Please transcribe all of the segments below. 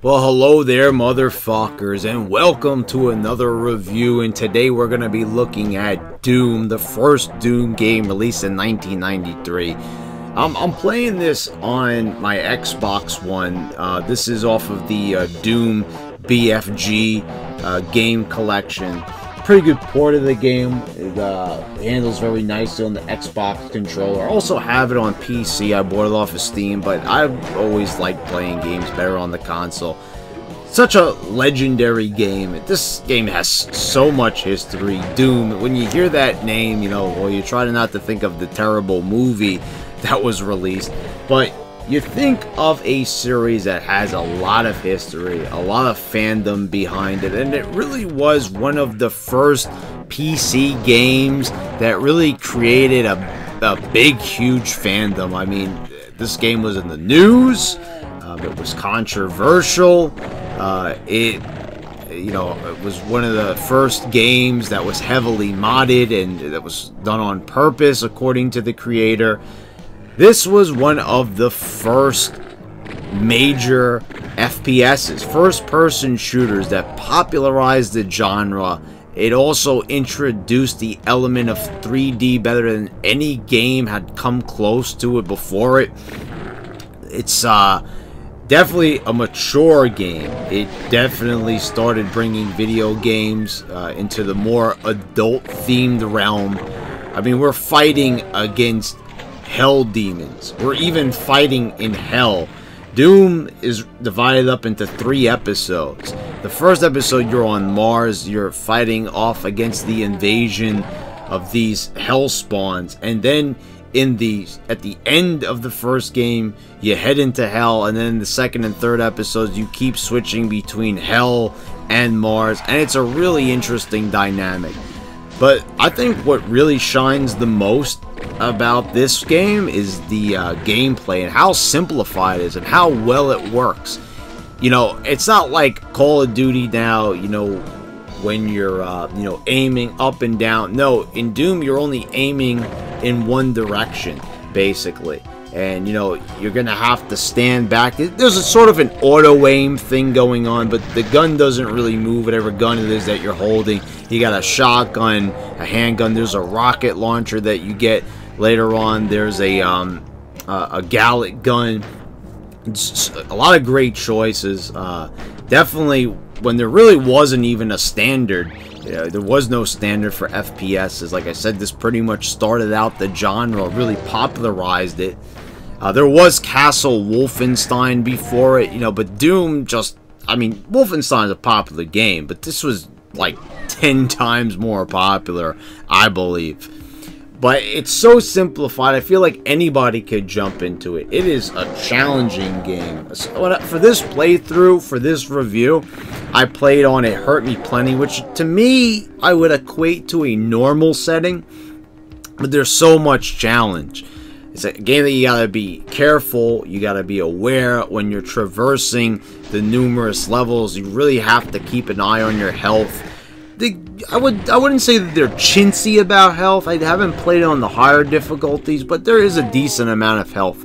Well, hello there, motherfuckers, and welcome to another review. And today we're going to be looking at Doom, the first Doom game released in 1993. I'm playing this on my Xbox One. This is off of the Doom BFG game collection. Pretty good port of the game. It handles very nicely on the Xbox controller. I also have it on PC. I bought it off of Steam, but I've always liked playing games better on the console. Such a legendary game. This game has so much history. Doom, when you hear that name, you know, well, you try not to think of the terrible movie that was released, but you think of a series that has a lot of history, a lot of fandom behind it, and it really was one of the first PC games that really created a big, huge fandom. I mean, this game was in the news, it was controversial, it was one of the first games that was heavily modded and that was done on purpose, according to the creator. This was one of the first major FPSs, first-person shooters that popularized the genre. It also introduced the element of 3D better than any game had come close to it before it. It's definitely a mature game. It definitely started bringing video games into the more adult-themed realm. I mean, we're fighting against hell demons. We're even fighting in hell. Doom is divided up into 3 episodes. The first episode, you're on Mars. You're fighting off against the invasion of these hell spawns, and then at the end of the first game, you head into hell, and then in the second and third episodes, you keep switching between hell and Mars, and it's a really interesting dynamic. But I think what really shines the most about this game is the gameplay and how simplified it is and how well it works. You know, it's not like Call of Duty now, you know, when you're, aiming up and down. No, in Doom, you're only aiming in one direction, basically. And, you know, you're going to have to stand back. There's a sort of an auto-aim thing going on, but the gun doesn't really move, whatever gun it is that you're holding. You got a shotgun, a handgun, there's a rocket launcher that you get later on. There's a Gallic gun. It's a lot of great choices. Definitely, when there really wasn't even a standard, there was no standard for FPSs. Like I said, this pretty much started out the genre, really popularized it. There was Castle Wolfenstein before it, but Doom Wolfenstein's a popular game, but this was like 10 times more popular, I believe. But it's so simplified, I feel like anybody could jump into it. It is a challenging game. So for this playthrough, for this review, I played on It Hurt Me Plenty, which to me, I would equate to a normal setting. But there's so much challenge. It's a game that you gotta be careful, you gotta be aware when you're traversing the numerous levels. You really have to keep an eye on your health. I wouldn't say that they're chintzy about health. I haven't played it on the higher difficulties, but there is a decent amount of health.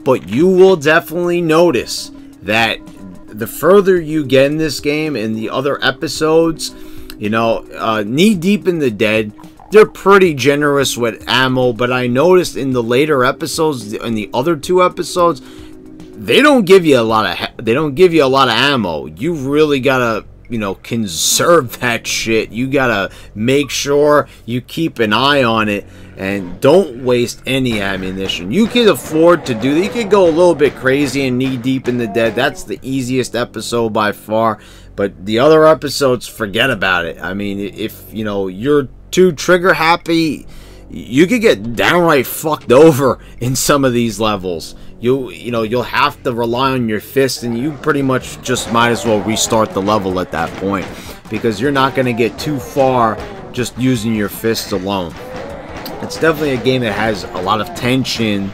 But you will definitely notice that the further you get in this game, in the other episodes, knee deep in the dead, they're pretty generous with ammo. But I noticed in the later episodes, in the other 2 episodes, they don't give you a lot of ammo. You really gotta conserve that shit. You gotta make sure you keep an eye on it and don't waste any ammunition. You can afford to do that. You can go a little bit crazy and knee deep in the dead. That's the easiest episode by far, but the other episodes, forget about it. I mean, if you're too trigger happy, you could get downright fucked over in some of these levels. You'll have to rely on your fist, and you pretty much just might as well restart the level at that point, because you're not going to get too far just using your fists alone. It's definitely a game that has a lot of tension.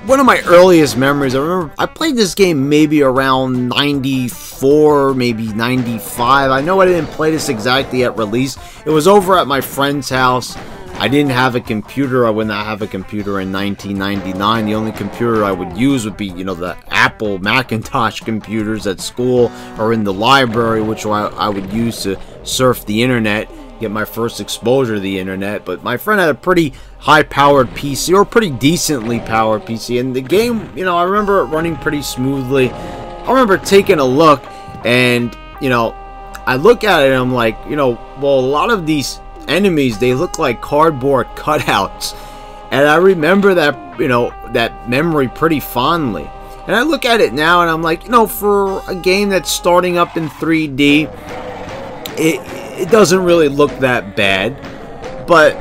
One of my earliest memories, I remember I played this game maybe around 94, maybe 95. I know I didn't play this exactly at release. It was over at my friend's house. I didn't have a computer. I would not have a computer in 1999. The only computer I would use would be, you know, the Apple Macintosh computers at school or in the library, which I would use to surf the internet, get my first exposure to the internet. But my friend had a pretty high-powered PC, or pretty decently powered PC, and the game, you know, I remember it running pretty smoothly. I remember taking a look, and, you know, I look at it and I'm like, you know, well, a lot of these enemies, they look like cardboard cutouts, and I remember that, you know, that memory pretty fondly. And I look at it now and I'm like, you know, for a game that's starting up in 3D, it doesn't really look that bad. But,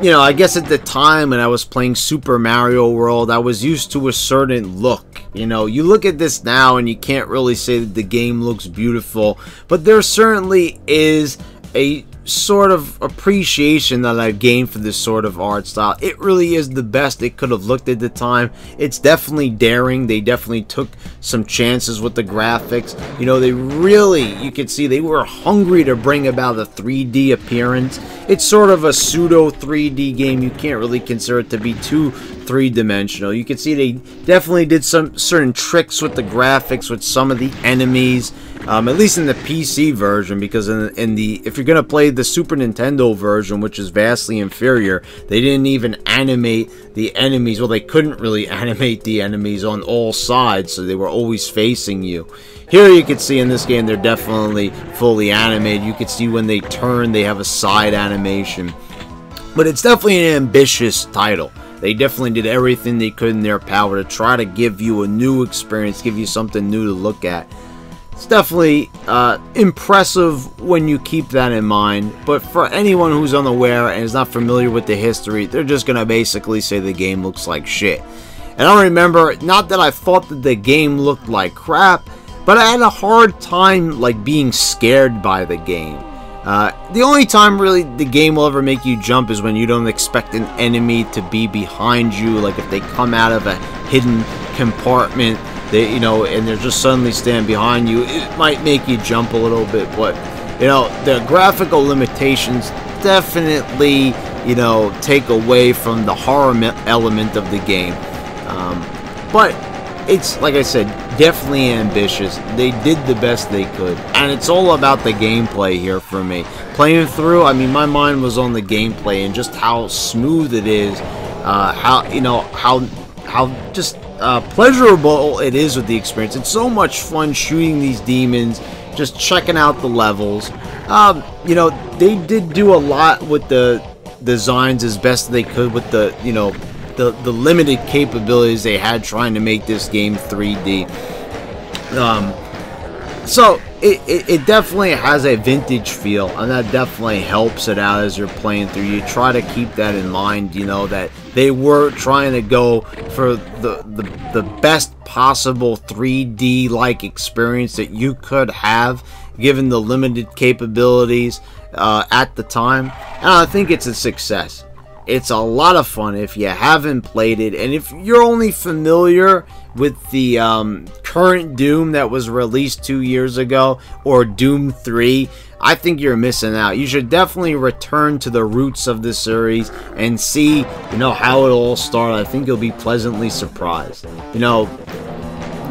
you know, I guess at the time when I was playing Super Mario World, I was used to a certain look. You know, you look at this now and you can't really say that the game looks beautiful, but there certainly is a sort of appreciation that I've gained for this sort of art style. It really is the best it could have looked at the time. It's definitely daring. They definitely took some chances with the graphics. You know, they really, you could see they were hungry to bring about a 3D appearance. It's sort of a pseudo 3D game. You can't really consider it to be too three-dimensional. You can see they definitely did some certain tricks with the graphics with some of the enemies, at least in the PC version, because in the if you're gonna play the Super Nintendo version, which is vastly inferior, they didn't even animate the enemies. Well, they couldn't really animate the enemies on all sides, so they were always facing you. Here you can see in this game they're definitely fully animated. You can see when they turn, they have a side animation. But it's definitely an ambitious title. They definitely did everything they could in their power to try to give you a new experience, give you something new to look at. It's definitely impressive when you keep that in mind, but for anyone who's unaware and is not familiar with the history, they're just going to basically say the game looks like shit. And I remember, not that I thought that the game looked like crap, but I had a hard time like being scared by the game. The only time really the game will ever make you jump is when you don't expect an enemy to be behind you, like if they come out of a hidden compartment, they, you know, and they're just suddenly stand behind you. It might make you jump a little bit, but, you know, the graphical limitations definitely, you know, take away from the horror element of the game. But it's, like I said, definitely ambitious. They did the best they could, and it's all about the gameplay here for me. Playing through, I mean, my mind was on the gameplay and just how smooth it is, how, you know, how just pleasurable it is with the experience. It's so much fun shooting these demons, just checking out the levels. You know, they did do a lot with the designs as best they could with the, you know, the limited capabilities they had trying to make this game 3D. So it definitely has a vintage feel, and that definitely helps it out as you're playing through. You try to keep that in mind, you know, that they were trying to go for the best possible 3D like experience that you could have given the limited capabilities at the time, and I think it's a success. It's a lot of fun if you haven't played it, and if you're only familiar with the current Doom that was released 2 years ago, or Doom 3, I think you're missing out. You should definitely return to the roots of the series and see, you know, how it all started. I think you'll be pleasantly surprised. You know,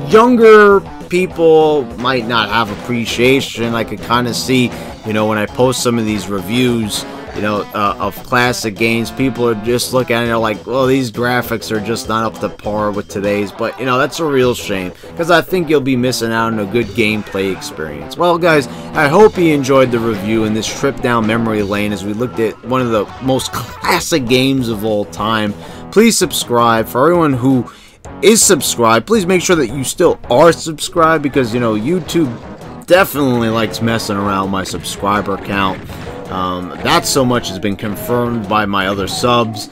younger people might not have appreciation. I could kind of see, you know, when I post some of these reviews, you know, of classic games, people are just looking at it like, well, these graphics are just not up to par with today's. But, you know, that's a real shame, because I think you'll be missing out on a good gameplay experience. Well, guys, I hope you enjoyed the review and this trip down memory lane as we looked at one of the most classic games of all time. Please subscribe. For everyone who is subscribed, please make sure that you still are subscribed, because, you know, YouTube definitely likes messing around with my subscriber count. That so much has been confirmed by my other subs.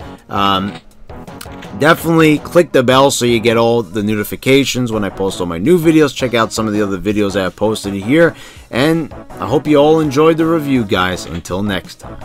Definitely click the bell so you get all the notifications when I post all my new videos. Check out some of the other videos I have posted here, and I hope you all enjoyed the review, guys. Until next time.